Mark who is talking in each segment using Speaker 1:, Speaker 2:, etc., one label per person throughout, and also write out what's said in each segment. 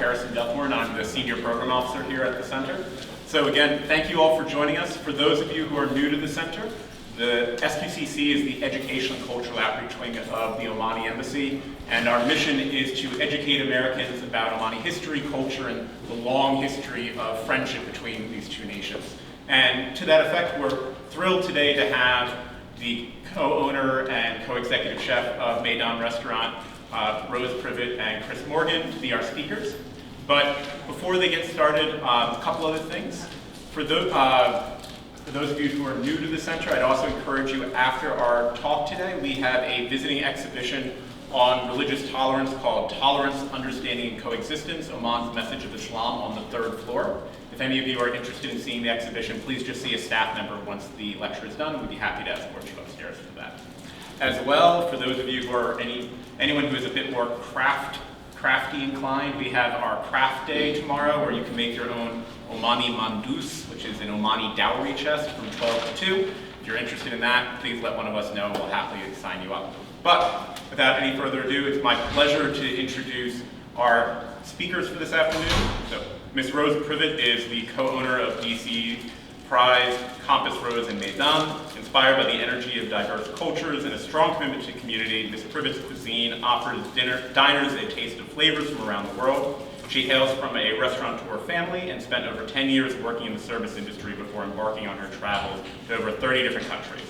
Speaker 1: And I'm the Senior Program Officer here at the Center. So again, thank you all for joining us. For those of you who are new to the Center, the SQCC is the Educational and Cultural Outreach Wing of the Omani Embassy, and our mission is to educate Americans about Omani history, culture, and the long history of friendship between these two nations. And to that effect, we're thrilled today to have the co-owner and co-executive chef of Maydan Restaurant, Rose Privet and Chris Morgan, to be our speakers. But before they get started, a couple other things. For those of you who are new to the Center, I'd also encourage you, after our talk today, we have a visiting exhibition on religious tolerance called Tolerance, Understanding, and Coexistence, Oman's Message of Islam, on the 3rd floor. If any of you are interested in seeing the exhibition, please just see a staff member once the lecture is done, and we'd be happy to escort you upstairs for that. As well, for those of you who are anyone who is a bit more crafty inclined, we have our craft day tomorrow where you can make your own Omani mandous, which is an Omani dowry chest from 12 to 2. If you're interested in that, please let one of us know. We'll happily sign you up. But without any further ado, it's my pleasure to introduce our speakers for this afternoon. So, Ms. Rose Privet is the co-owner of DC Prize, Compass Rose in Maydan. Inspired by the energy of diverse cultures and a strong commitment to community, Ms. Privet's cuisine offers diners a taste of flavors from around the world. She hails from a restaurateur family and spent over 10 years working in the service industry before embarking on her travels to over 30 different countries.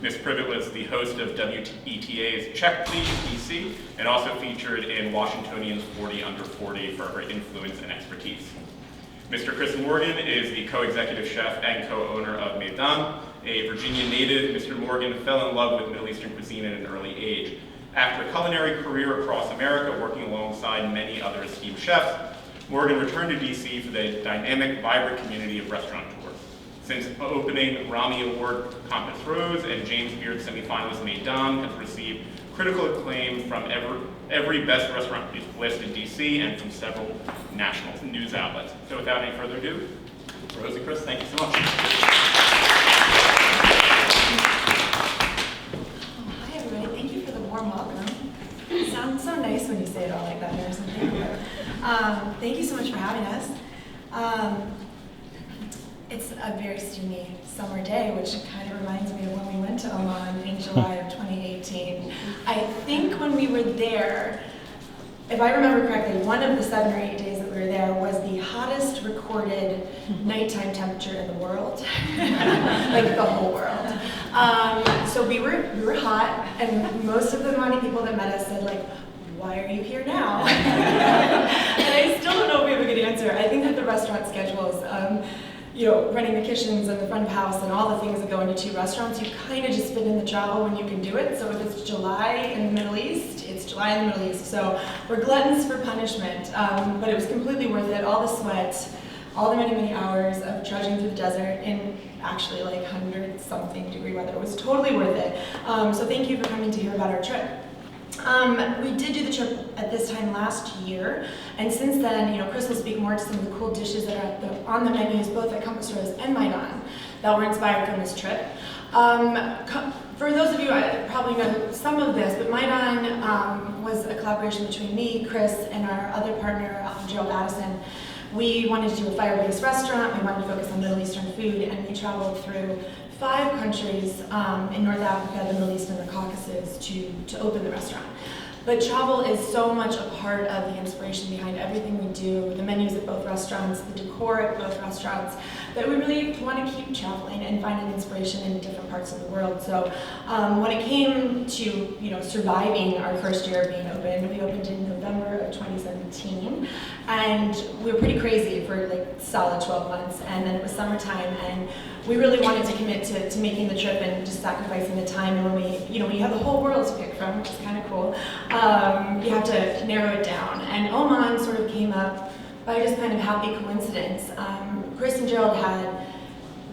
Speaker 1: Ms. Privet was the host of WETA's Check Please DC and also featured in Washingtonian's 40 Under 40 for her influence and expertise. Mr. Chris Morgan is the co-executive chef and co-owner of Maydan. A Virginia native, Mr. Morgan fell in love with Middle Eastern cuisine at an early age. After a culinary career across America, working alongside many other esteemed chefs, Morgan returned to DC for the dynamic, vibrant community of restaurateurs. Since opening Rami Award Compass Rose and James Beard semifinalist Maydan has received critical acclaim from every best restaurant list in DC and from several national news outlets. So without any further ado, Rose and Chris, thank you so much.
Speaker 2: Hi everybody, thank you for the warm welcome. It sounds so nice when you say it all like that or something. Thank you so much for having us. It's a very steamy summer day, which kind of reminds me of when we went to Oman in July of 2018. I think when we were there, if I remember correctly, one of the 7 or 8 days that we were there was the hottest recorded nighttime temperature in the world, like the whole world. So we were hot, and most of the Omani people that met us said, like, why are you here now? And I still don't know if we have a good answer. I think that the restaurant schedules, running the kitchens and the front of house and all the things that go into 2 restaurants, you kind of just fit in the travel when you can do it. So if it's July in the Middle East, it's July in the Middle East. So we're gluttons for punishment, but it was completely worth it. All the sweat, all the many, many hours of trudging through the desert in actually like 100-something degree weather. It was totally worth it. So thank you for coming to hear about our trip. We did do the trip at this time last year, and since then, Chris will speak more to some of the cool dishes that are on the menus, both at Compass Rose and Maydan, that were inspired from this trip. For those of you, I probably know some of this, but Maydan was a collaboration between me, Chris, and our other partner, Gerald Addison. We wanted to do a fire-based restaurant, we wanted to focus on Middle Eastern food, and we traveled through 5 countries in North Africa, the Middle East, and the Caucasus to open the restaurant. But travel is so much a part of the inspiration behind everything we do, the menus at both restaurants, the decor at both restaurants, that we really want to keep traveling and finding inspiration in different parts of the world. So when it came to surviving our first year of being open, we opened in November of 2017, and we were pretty crazy for like solid 12 months, and then it was summertime, and we really wanted to commit to making the trip and just sacrificing the time. And when you have the whole world to pick from, which is kind of cool, you have to narrow it down. And Oman sort of came up by just kind of happy coincidence. Chris and Gerald had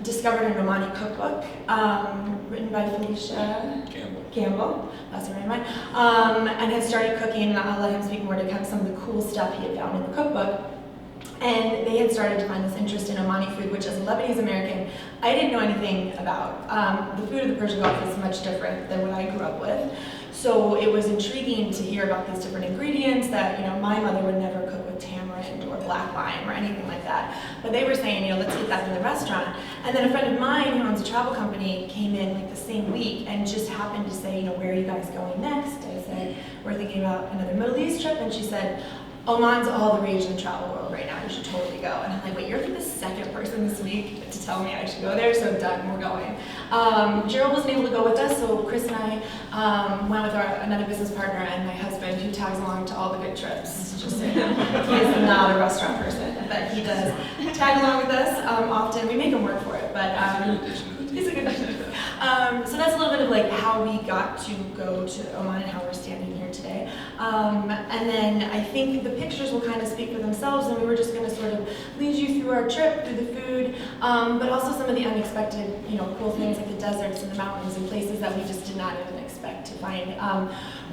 Speaker 2: discovered an Omani cookbook written by Felicia Campbell, that's her name, right? And had started cooking, and I'll let him speak more to kind of some of the cool stuff he had found in the cookbook. And they had started to find this interest in Omani food, which as a Lebanese American, I didn't know anything about. The food of the Persian Gulf is much different than what I grew up with. So it was intriguing to hear about these different ingredients that, my mother would never cook with tamarind or black lime or anything like that. But they were saying, let's get that in the restaurant. And then a friend of mine who owns a travel company came in like the same week and just happened to say, where are you guys going next? I said, we're thinking about another Middle East trip. And she said, Oman's all the rage in the travel world right now. You should totally go. And I'm like, wait, you're like the second person this week to tell me I should go there, so done, we're going. Gerald wasn't able to go with us, so Chris and I went with another business partner and my husband, who tags along to all the good trips. Just so you know, he is not a restaurant person, but he does tag along with us often. We make him work for it, but he's a good addition. So that's a little bit of like how we got to go to Oman and how we're standing here today. And then I think the pictures will kind of speak for themselves, and we were just going to sort of lead you through our trip, through the food, but also some of the unexpected, cool things like the deserts and the mountains and places that we just did not even expect to find.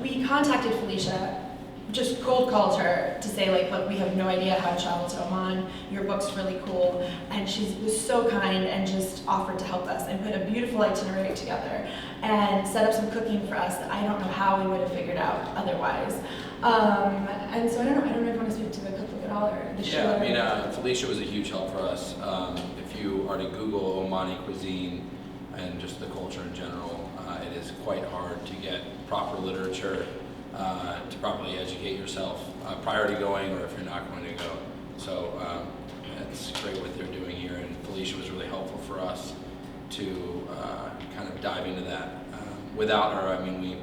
Speaker 2: We contacted Felicia, just cold called her to say, like, look, we have no idea how to travel to Oman. Your book's really cool. And she was so kind and just offered to help us and put a beautiful itinerary together and set up some cooking for us that I don't know how we would have figured out otherwise. And so I don't know if you want to speak to the cookbook at all or the show.
Speaker 3: Yeah, I mean, Felicia was a huge help for us. If you are to Google Omani cuisine and just the culture in general, it is quite hard to get proper literature to properly educate yourself prior to going, or if you're not going to go. So it's great what they're doing here, and Felicia was really helpful for us to kind of dive into that. Without her, I mean,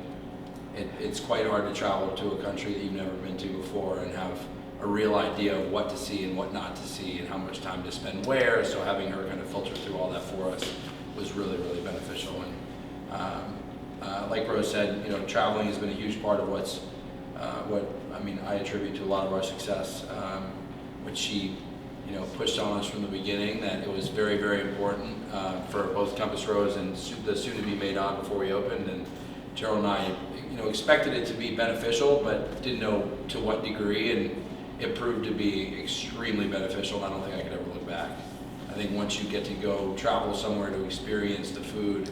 Speaker 3: it's quite hard to travel to a country that you've never been to before and have a real idea of what to see and what not to see and how much time to spend where. So having her kind of filter through all that for us was really, really beneficial. And like Rose said, traveling has been a huge part of what I attribute to a lot of our success, which she, pushed on us from the beginning, that it was very, very important for both Compass Rose and the soon-to-be Maydan before we opened. And Gerald and I, expected it to be beneficial, but didn't know to what degree, and it proved to be extremely beneficial, and I don't think I could ever look back. I think once you get to go travel somewhere to experience the food,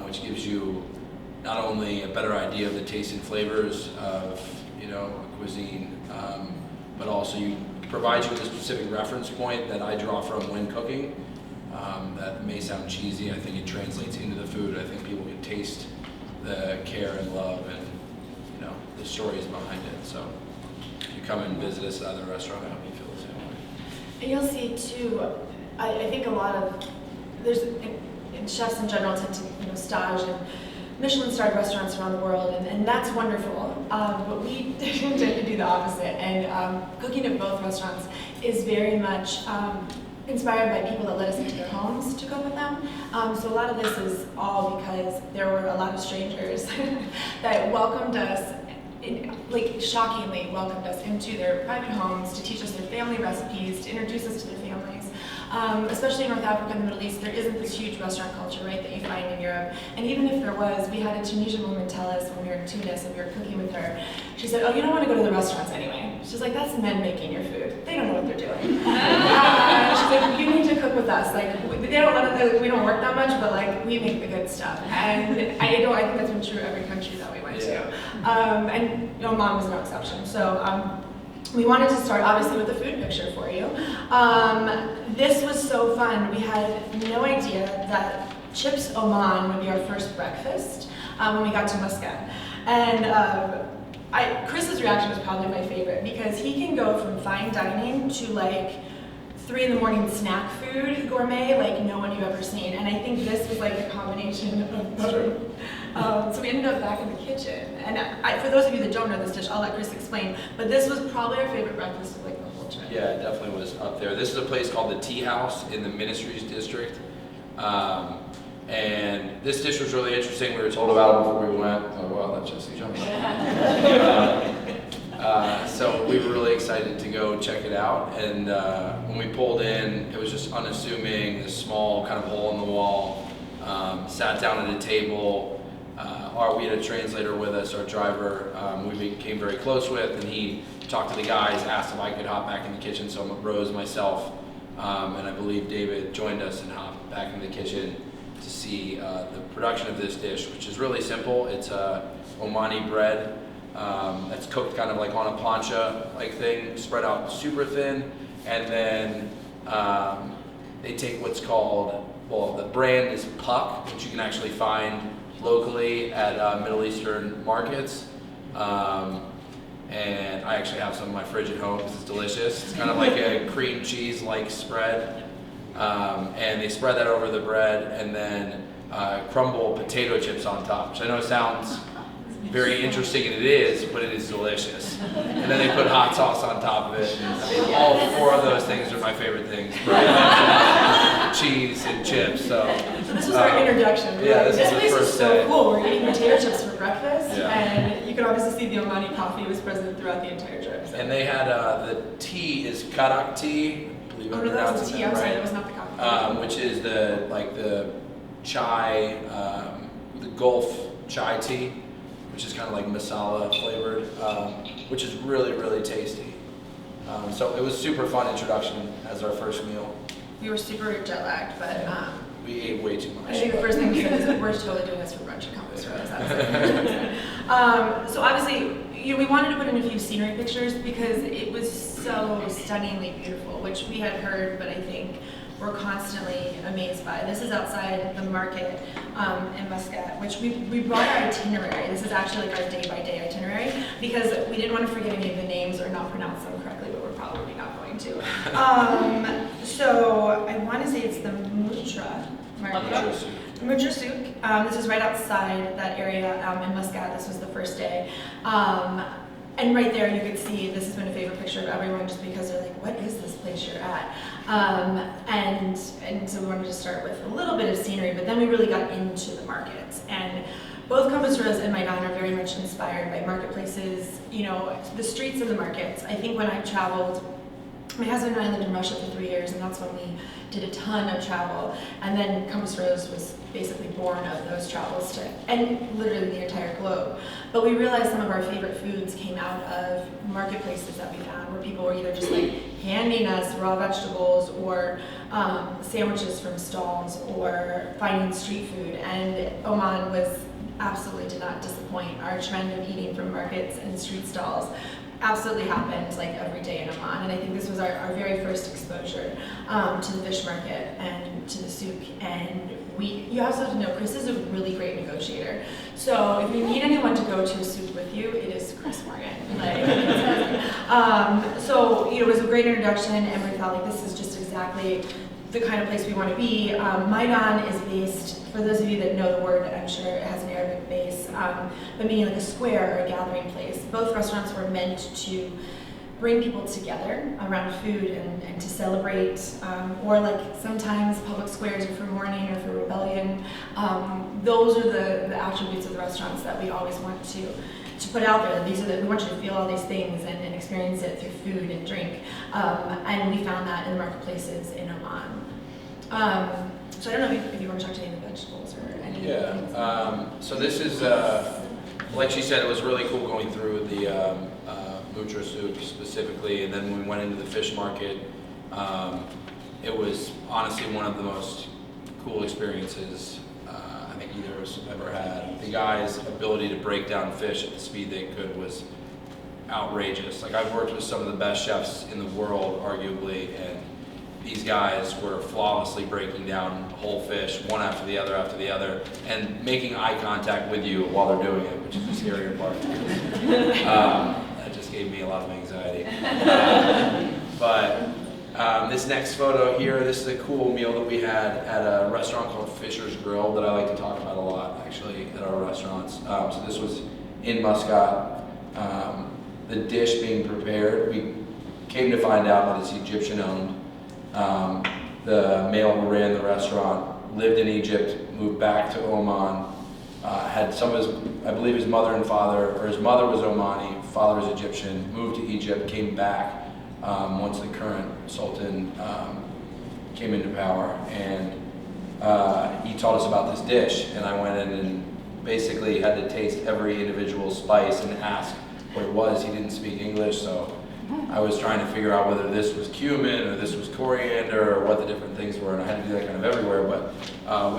Speaker 3: which gives you not only a better idea of the taste and flavors of a cuisine, but also provides you with a specific reference point that I draw from when cooking. That may sound cheesy. I think it translates into the food. I think people can taste the care and love and the stories behind it. So if you come and visit us at the restaurant, I hope you feel the same way.
Speaker 2: And you'll see too. I think a lot of chefs in general tend to stage in Michelin-starred restaurants around the world, and that's wonderful. But we tend to do the opposite. And cooking at both restaurants is very much inspired by people that let us into their homes to cook with them. So a lot of this is all because there were a lot of strangers that welcomed us, shockingly welcomed us into their private homes to teach us their family recipes, to introduce us to their families. Especially in North Africa and the Middle East, there isn't this huge restaurant culture, right, that you find in Europe. And even if there was, we had a Tunisian woman tell us when we were in Tunis and we were cooking with her, she said, oh, you don't want to go to the restaurants anyway. She's like, that's men making your food. They don't know what they're doing. She's like, you need to cook with us. We don't work that much, but we make the good stuff. And I think that's been true every country that we went to. And Oman was no exception. So we wanted to start obviously with the food picture for you. This was so fun. We had no idea that Chips Oman would be our first breakfast when we got to Muscat. And Chris's reaction was probably my favorite because he can go from fine dining to 3 in-the-morning snack food gourmet like no one you've ever seen. And I think this was a combination of both. So we ended up back in the kitchen. And for those of you that don't know this dish, I'll let Chris explain. But this was probably our favorite breakfast of the whole trip.
Speaker 3: Yeah, it definitely was up there. This is a place called the Tea House in the Ministries District. And this dish was really interesting. We were told about it before we went. Oh, wow, that's Jesse jumping up. So we were really excited to go check it out. And when we pulled in, it was just unassuming, this small kind of hole in the wall. Sat down at a table. We had a translator with us, our driver, we became very close with, and he talked to the guys, asked if I could hop back in the kitchen. So Rose, myself, and I believe David joined us and hopped back in the kitchen. to see the production of this dish, which is really simple. It's Omani bread that's cooked kind of like on a plancha like thing, spread out super thin, and then they take what's called, well, the brand is puck, which you can actually find locally at Middle Eastern markets. And I actually have some in my fridge at home because it's delicious. It's kind of like a cream cheese-like spread. And they spread that over the bread and then crumble potato chips on top, which I know sounds very interesting, and it is, but it is delicious. And then they put hot sauce on top of it. I mean, all four of those things are my favorite things: bread, cheese, and chips. So
Speaker 2: this was our introduction.
Speaker 3: Yeah, this
Speaker 2: place
Speaker 3: is the
Speaker 2: is
Speaker 3: first
Speaker 2: so
Speaker 3: day.
Speaker 2: cool. We're eating potato chips for breakfast,
Speaker 3: Yeah.
Speaker 2: and you can obviously see the Omani coffee was present throughout the entire trip. So.
Speaker 3: And they had the tea is karak tea. I believe
Speaker 2: Oh,
Speaker 3: I'm
Speaker 2: no, that was
Speaker 3: pronouncing
Speaker 2: the tea.
Speaker 3: that
Speaker 2: I'm sorry,
Speaker 3: right.
Speaker 2: that was not the coffee.
Speaker 3: Which is the chai, the Gulf chai tea, which is kind of like masala flavored, which is really, really tasty. So it was super fun introduction as our first meal.
Speaker 2: We were super jet lagged, but
Speaker 3: We ate way too much.
Speaker 2: I think the first thing we said is that we're totally doing this for brunch at Compass Rose. So obviously, we wanted to put in a few scenery pictures because it was so stunningly beautiful, which we had heard, but I think we're constantly amazed by. This is outside the market in Muscat, which we brought our itinerary. This is actually like our day-by-day itinerary because we didn't want to forget any of the names or not pronounce them correctly, but we're probably not going to. So I want to say it's the Mutra market. Mutra Souk. This is right outside that area in Muscat. This was the first day. And right there you could see, this has been a favorite picture of everyone just because they're like, what is this place you're at? And so we wanted to start with a little bit of scenery, but then we really got into the markets. And both Compass Rose and Maydan are very much inspired by marketplaces, the streets of the markets. I think when I traveled, my husband and I lived in Russia for 3 years, and that's when we did a ton of travel. And then Compass Rose was basically born of those travels and literally the entire globe. But we realized some of our favorite foods came out of marketplaces that we found, where people were either just like handing us raw vegetables or sandwiches from stalls or finding street food. And Oman absolutely did not disappoint. Our trend of eating from markets and street stalls absolutely happened like every day in Oman, and I think this was our very first exposure to the fish market and to the souk. And you also have to know Chris is a really great negotiator. So if you need anyone to go to a souk with you, it is Chris Morgan. So it was a great introduction, and we felt like this is just exactly the kind of place we want to be. Maydan is based, for those of you that know the word, I'm sure it has an Arabic base, but meaning like a square or a gathering place. Both restaurants were meant to bring people together around food and to celebrate, or like sometimes public squares are for mourning or for rebellion. Those are the attributes of the restaurants that we always want to put out there. We want you to feel all these things and experience it through food and drink. And we found that in the marketplaces in Oman. So I don't know if you want to talk to any of the vegetables or any of the things.
Speaker 3: So this is, like she said, it was really cool going through the Mutra Souk specifically, and then when we went into the fish market, it was honestly one of the most cool experiences I think either of us ever had. The guys' ability to break down fish at the speed they could was outrageous. Like, I've worked with some of the best chefs in the world, arguably, and these guys were flawlessly breaking down whole fish, one after the other, and making eye contact with you while they're doing it, which is the scarier part. That just gave me a lot of anxiety. But this next photo here, this is a cool meal that we had at a restaurant called Fisher's Grill that I like to talk about a lot, actually, at our restaurants. So this was in Muscat. The dish being prepared, we came to find out that it's Egyptian-owned. The male who ran the restaurant lived in Egypt, moved back to Oman, had some of his, I believe his mother and father, or his mother was Omani, father was Egyptian, moved to Egypt, came back once the current sultan came into power, and he taught us about this dish, and I went in and basically had to taste every individual spice and ask what it was. He didn't speak English, so I was trying to figure out whether this was cumin or this was coriander or what the different things were, and I had to do that kind of everywhere. But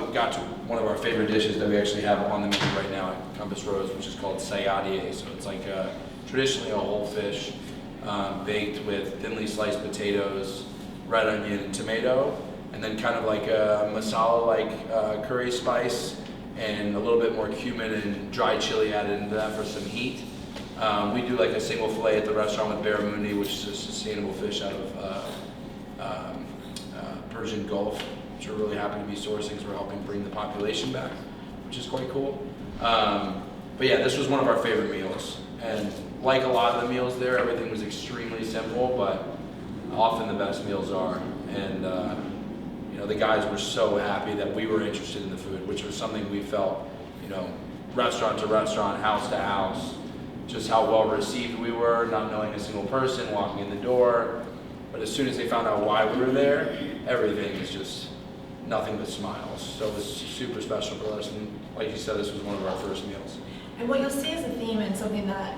Speaker 3: we got to one of our favorite dishes that we actually have on the menu right now at Compass Rose, which is called sayadie. So it's like traditionally a whole fish baked with thinly sliced potatoes, red onion, and tomato, and then kind of like a masala-like curry spice, and a little bit more cumin and dry chili added into that for some heat. We do like a single fillet at the restaurant with barramundi, which is a sustainable fish out of Persian Gulf, which we're really happy to be sourcing because we're helping bring the population back, which is quite cool. But yeah, this was one of our favorite meals. And like a lot of the meals there, everything was extremely simple, but often the best meals are. And you know, the guys were so happy that we were interested in the food, which was something we felt, you know, restaurant to restaurant, house to house, just how well received we were, not knowing a single person, walking in the door. But as soon as they found out why we were there, everything was just nothing but smiles. So it was super special for us. And like you said, this was one of our first meals.
Speaker 2: And what you'll see as a theme, and something that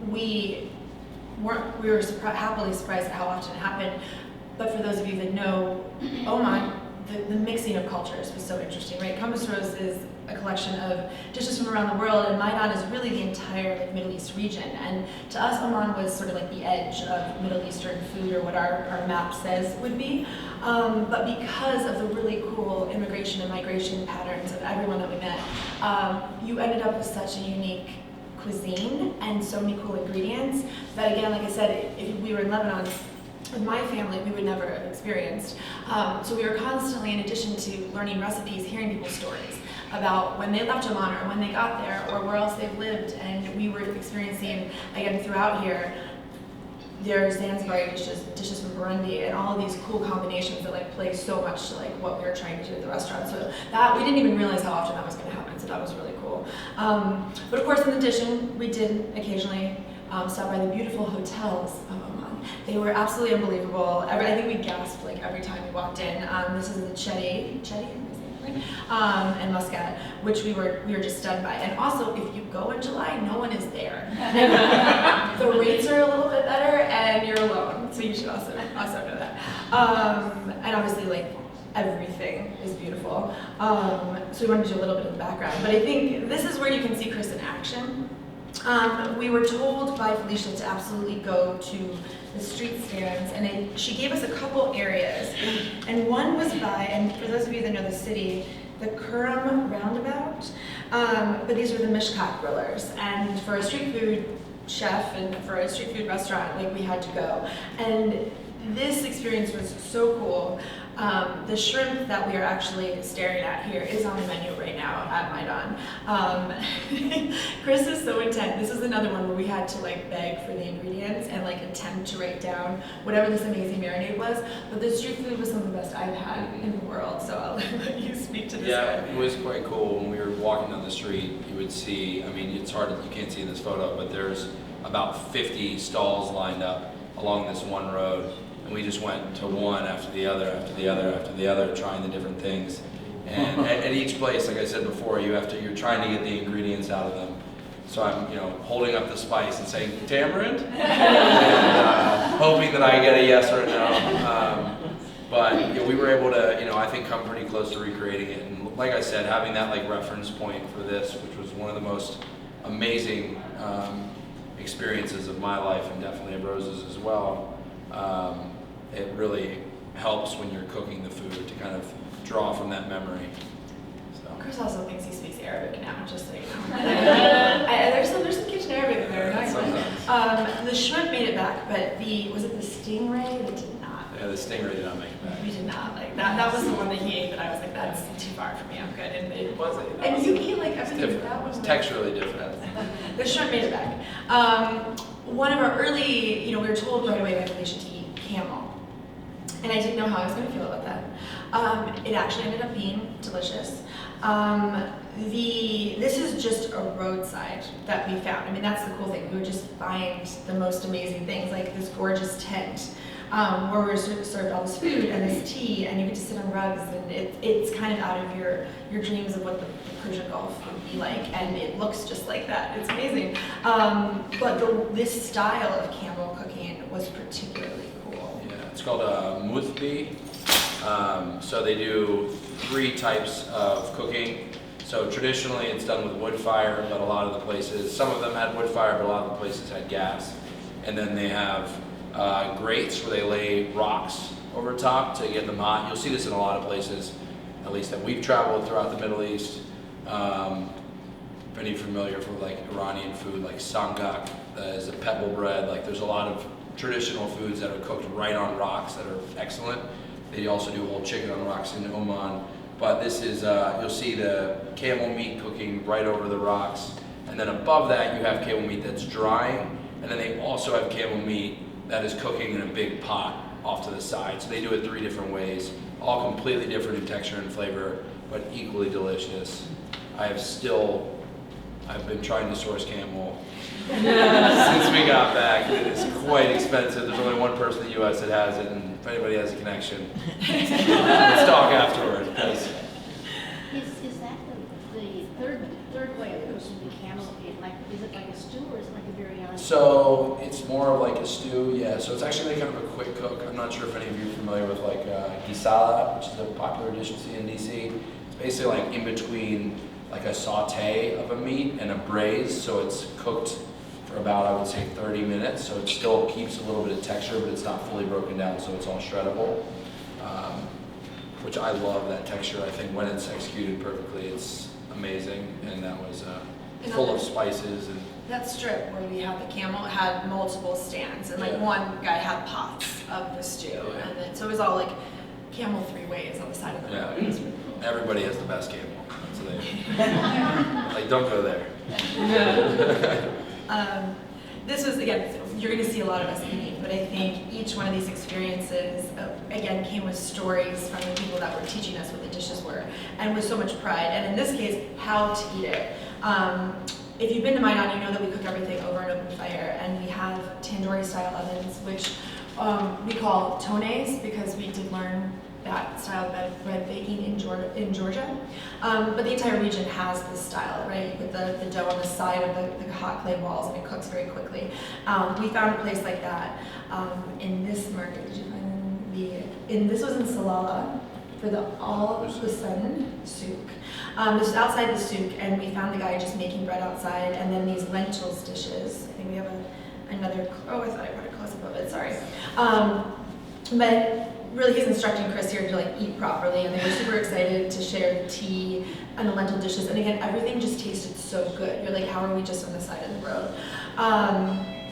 Speaker 2: we were happily surprised at how often it happened, but for those of you that know Oman, the mixing of cultures was so interesting, right? Compass Rose is a collection of dishes from around the world, and Maydan is really the entire Middle East region. And to us, Oman was sort of like the edge of Middle Eastern food, or what our map says would be. But because of the really cool immigration and migration patterns of everyone that we met, you ended up with such a unique cuisine and so many cool ingredients that, again, like I said, if we were in Lebanon, with my family, we would never have experienced. So we were constantly, in addition to learning recipes, hearing people's stories about when they left Oman or when they got there or where else they've lived. And we were experiencing, again, throughout here, there's Zanzibari dishes from Burundi, and all of these cool combinations that like play so much to like what we were trying to do at the restaurant. So that, we didn't even realize how often that was going to happen, so that was really cool. But of course, in addition, we did occasionally stop by the beautiful hotels of Oman. They were absolutely unbelievable. I think we gasped like every time we walked in. This is the Chedi, and Muscat, which we were just stunned by. And also, if you go in July, no one is there. The rates are a little bit better, and you're alone, so you should also know that. And obviously, like, everything is beautiful. So we wanted to do a little bit of the background, but I think this is where you can see Chris in action. We were told by Felicia to absolutely go to the street stands, and she gave us a couple areas, and one was by, and for those of you that know the city, the Kurum roundabout, but these are the Mishkat grillers, and for a street food chef and for a street food restaurant, like, we had to go, and this experience was so cool. The shrimp that we are actually staring at here is on the menu right now at Maydan. Chris is so intent. This is another one where we had to like beg for the ingredients and like attempt to write down whatever this amazing marinade was. But the street food was some of the best I've had in the world. So I'll let you speak to this.
Speaker 3: Yeah, it was quite cool. When we were walking down the street, you would see, I mean, it's hard, you can't see in this photo, but there's about 50 stalls lined up along this one road. And we just went to one after the other, after the other, after the other, trying the different things. And at each place, like I said before, you're trying to get the ingredients out of them. So I'm, holding up the spice and saying tamarind, and hoping that I get a yes or a no. But we were able to, I think, come pretty close to recreating it. And like I said, having that like reference point for this, which was one of the most amazing experiences of my life, and definitely of Rose's as well. It really helps when you're cooking the food to kind of draw from that memory. So.
Speaker 2: Chris also thinks he speaks Arabic now, just so you know. There's some kitchen Arabic there. Nice. The shrimp made it back, but was it the stingray that did not?
Speaker 3: Yeah, the stingray did not make it back.
Speaker 2: We did not. Like that was the one that he ate, but I was like, that's too far for me. I'm good. And it
Speaker 3: wasn't.
Speaker 2: And you eat like everything.
Speaker 3: Different.
Speaker 2: That was
Speaker 3: Texturally different.
Speaker 2: The shrimp made it back. One of our early, we were told right away by Felicia to eat camel. And I didn't know how I was going to feel about that. It actually ended up being delicious. This is just a roadside that we found. I mean, that's the cool thing. We would just find the most amazing things, like this gorgeous tent where we were served all this food and this tea, and you get to sit on rugs, and it's kind of out of your dreams of what the Persian Gulf would be like, and it looks just like that. It's amazing. But this style of camel cooking was particularly cool.
Speaker 3: Yeah, it's called muthbi. So they do 3 types of cooking. So traditionally it's done with wood fire, but a lot of the places, some of them had wood fire, but a lot of the places had gas. And then they have grates where they lay rocks over top to get them hot. You'll see this in a lot of places, at least that we've traveled throughout the Middle East. If any familiar with like Iranian food, like sangak is a pebble bread. Like there's a lot of traditional foods that are cooked right on rocks that are excellent. They also do whole chicken on rocks in Oman. But this is, you'll see the camel meat cooking right over the rocks. And then above that you have camel meat that's drying. And then they also have camel meat that is cooking in a big pot off to the side. So they do it 3 different ways, all completely different in texture and flavor, but equally delicious. I've been trying to source camel since we got back. It is quite expensive. There's only one person in the U.S. that has it, and if anybody has a connection, let's talk afterward.
Speaker 4: Is that the third way of cooking the camel meat? Like, is it like a stew or is it like a biryani?
Speaker 3: So it's more of like a stew, yeah. So it's actually kind of a quick cook. I'm not sure if any of you are familiar with like gisala, which is a popular dish you see in DC. It's basically like in between like a saute of a meat and a braise. So it's cooked for about, I would say, 30 minutes. So it still keeps a little bit of texture, but it's not fully broken down, so it's all shreddable. Which I love that texture. I think when it's executed perfectly, it's amazing. And that was full of spices. And
Speaker 2: That strip where we had the camel had multiple stands, and like
Speaker 3: Yeah.
Speaker 2: one guy had pots of the stew,
Speaker 3: Yeah.
Speaker 2: and then so it was all like camel 3 ways on the side of the road. It was really cool.
Speaker 3: everybody has the best camel. So they, like, don't go there.
Speaker 2: This was, again, you're going to see a lot of us eating, but I think each one of these experiences, again, came with stories from the people that were teaching us what the dishes were, and with so much pride, and in this case, how to eat it. If you've been to Maydan, you know that we cook everything over an open fire, and we have tandoori-style ovens, which we call tones, because we did learn that style of bread baking in Georgia. But the entire region has this style, right? With the dough on the side of the hot clay walls, and it cooks very quickly. We found a place like that in this market. Did you find this was in Salalah for the Al Hussein souk. This was outside the souk, and we found the guy just making bread outside, and then these lentils dishes. I think we have another. Oh, I thought I put a close up of it. Sorry. But really, he's instructing Chris here to like eat properly, and they were super excited to share the tea and the lentil dishes. And again, everything just tasted so good. You're like, how are we just on the side of the road?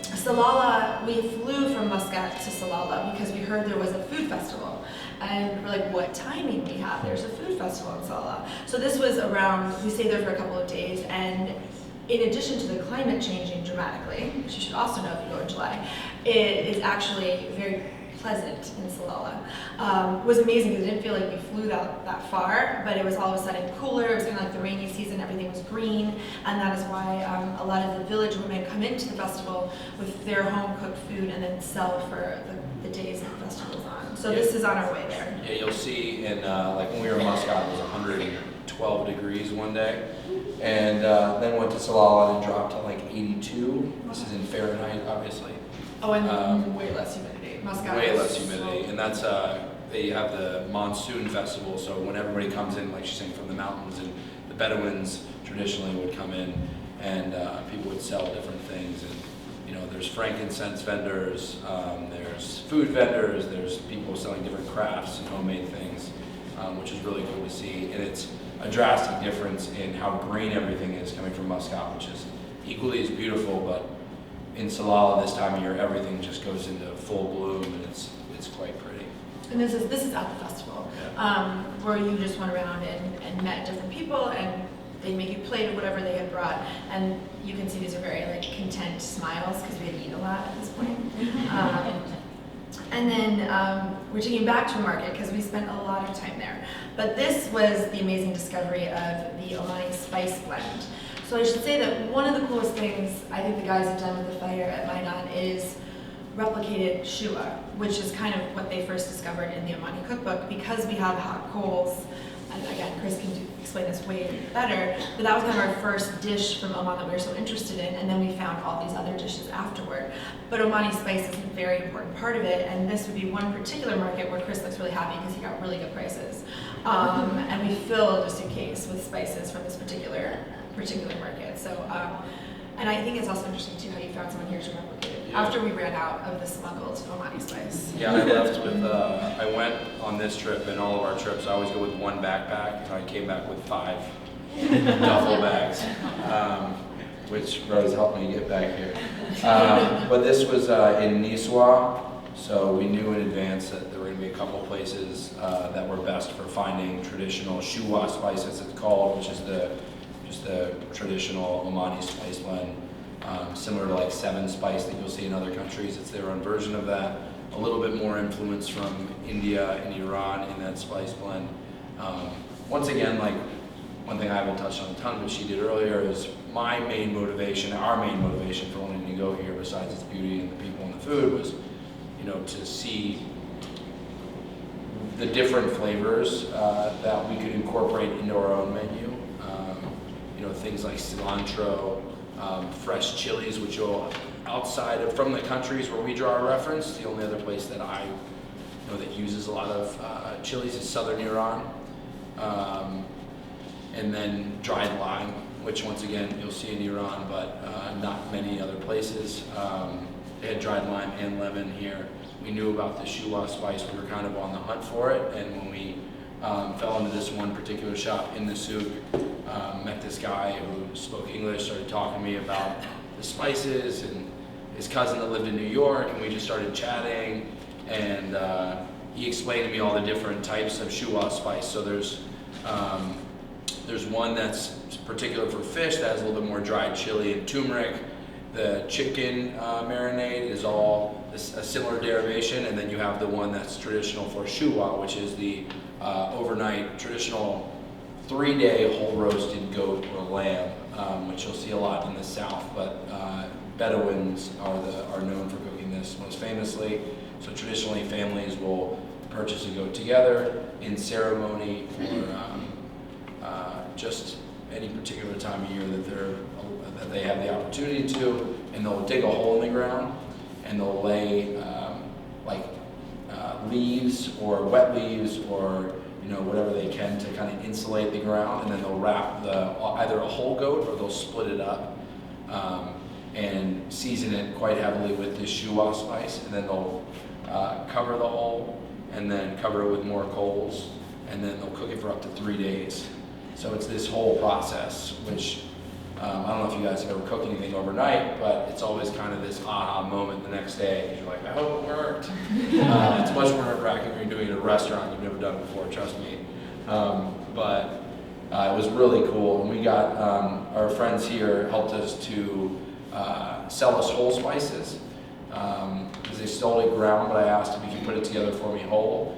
Speaker 2: Salalah, we flew from Muscat to Salalah because we heard there was a food festival. And we're like, what timing we have? There's a food festival in Salalah. So this was around, we stayed there for a couple of days, and in addition to the climate changing dramatically, which you should also know if you go in July, it is actually very pleasant in Salalah. It was amazing because it didn't feel like we flew that far, but it was all of a sudden cooler. It was kind of like the rainy season, everything was green, and that is why a lot of the village women come into the festival with their home-cooked food and then sell for the days that the festival's on. So this is on our way there.
Speaker 3: Yeah, you'll see in, like when we were in Muscat, it was 112 degrees one day. And then went to Salalah and it dropped to like 82. This is in Fahrenheit, obviously.
Speaker 2: Oh, and way less humidity. Muscat
Speaker 3: Way
Speaker 2: is
Speaker 3: less humidity.
Speaker 2: so-
Speaker 3: And that's, they have the monsoon festival, so when everybody comes in, like she's saying, from the mountains, and the Bedouins traditionally would come in, and people would sell different things. And you know, there's frankincense vendors, there's food vendors, there's people selling different crafts and homemade things, which is really cool to see. And it's a drastic difference in how green everything is coming from Muscat, which is equally as beautiful, but in Salalah this time of year, everything just goes into full bloom, and it's quite pretty.
Speaker 2: And this is at the festival, where you just went around and met different people, and they make you plate of whatever they had brought, and you can see these are very like content smiles because we had eaten a lot at this point. And then we're taking back to a market because we spent a lot of time there. But this was the amazing discovery of the Omani spice blend. So I should say that one of the coolest things I think the guys have done with the fire at Maydan is replicated shua, which is kind of what they first discovered in the Omani cookbook. Because we have hot coals, and again, Chris can explain this way better, but that was kind of our first dish from Oman that we were so interested in, and then we found all these other dishes afterward. But Omani spice is a very important part of it, and this would be one particular market where Chris looks really happy because he got really good prices. And we filled a suitcase with spices from this particular market. So, and I think it's also interesting too how you found someone here to replicate it after we ran out of the smuggled Omani spice.
Speaker 3: Yeah, I left with, I went on this trip, and all of our trips, I always go with one backpack, and I came back with 5 duffel bags, which Rose helped me get back here. But this was in Niswa, so we knew in advance that there were going to be a couple places that were best for finding traditional shua spice, as it's called, which is just the traditional Omani spice blend, similar to like 7 Spice that you'll see in other countries. It's their own version of that. A little bit more influence from India and Iran in that spice blend. Once again, like one thing I haven't touched on a ton, but she did earlier, is my main motivation, our main motivation for wanting to go here, besides its beauty and the people and the food, was, you know, to see the different flavors that we could incorporate into our own menu. You know, things like cilantro, fresh chilies, which you'll, outside of, from the countries where we draw our reference, the only other place that I know that uses a lot of chilies is southern Iran. And then dried lime, which once again you'll see in Iran, but not many other places. They had dried lime and lemon here. We knew about the shua spice. We were kind of on the hunt for it, and when we fell into this one particular shop in the souk, met this guy who spoke English, started talking to me about the spices, and his cousin that lived in New York, and we just started chatting, and he explained to me all the different types of shua spice. So there's one that's particular for fish that has a little bit more dried chili and turmeric. The chicken marinade is all a similar derivation, and then you have the one that's traditional for shua, which is the overnight traditional 3-day whole roasted goat or lamb, which you'll see a lot in the south, but Bedouins are known for cooking this most famously. So traditionally, families will purchase a goat together in ceremony or just any particular time of year that they have the opportunity to, and they'll dig a hole in the ground and they'll lay leaves or wet leaves or whatever they can to kind of insulate the ground, and then they'll wrap either a whole goat or they'll split it up and season it quite heavily with this shua spice, and then they'll cover the hole and then cover it with more coals, and then they'll cook it for up to 3 days. So it's this whole process, which I don't know if you guys have ever cooked anything overnight, but it's always kind of this aha moment the next day, because you're like, I hope it worked. It's much more nerve-wracking when you're doing it at a restaurant you've never done it before, trust me. But it was really cool, and we got, our friends here helped us to sell us whole spices, because they stole it ground, but I asked if you could put it together for me whole.